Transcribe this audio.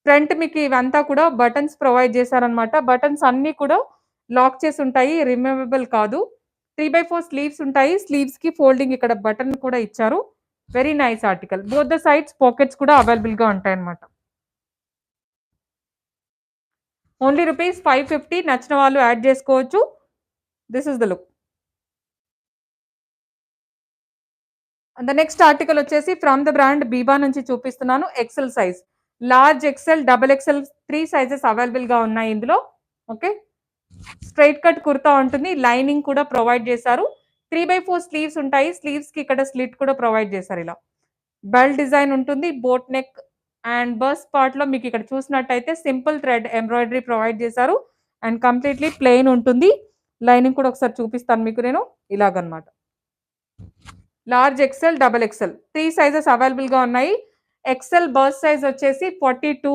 Front మీకు ఇవంతా కూడా బటన్స్ ప్రొవైడ్ చేశారనమాట. బటన్స్ అన్నీ కూడా లాక్ చేసుంటాయి. రిమూవబుల్ కాదు. 3/4 స్లీవ్స్ ఉంటాయి. స్లీవ్స్‌కి ఫోల్డింగ్ ఇక్కడ బటన్ కూడా ఇచ్చారు. Very nice article. Both the sides pockets కూడా అవైలబుల్‌గా ఉంటాయన్నమాట. ఓన్లీ రూపీస్ 550 నచ్చిన వాళ్ళు యాడ్ చేసుకోవచ్చు. This is the look. The next article వచ్చేసి ఫ్రమ్ ద బ్రాండ్ బీబా నుంచి చూపిస్తున్నాను. XL size. Large XL, double XL 3 sizes అవైలబుల్‌గా ఉన్నాయి ఇందులో. ఓకే. స్ట్రెయిట్ కట్ కుర్తా ఉంటుంది. లైనింగ్ కూడా ప్రొవైడ్ చేశారు. 3/4 స్లీవ్స్ ఉంటాయి. స్లీవ్స్‌కి ఇక్కడ స్లిట్ కూడా ప్రొవైడ్ చేశారు ఇలా. బెల్ డిజైన్ ఉంటుంది. బోట్ నెక్ అండ్ బస్ట్ పార్ట్‌లో మీకు ఇక్కడ చూసినట్టయితే సింపుల్ థ్రెడ్ ఎంబ్రాయిడరీ ప్రొవైడ్ చేశారు. అండ్ కంప్లీట్‌లీ ప్లెయిన్ ఉంటుంది. లైనింగ్ కూడా ఒకసారి చూపిస్తాను మీకు నేను. ఇలాగనమాట. Large XL, double XL 3 sizes అవైలబుల్‌గా ఉన్నాయి. ఎక్సెల్ బస్ట్ సైజ్ వచ్చేసి 42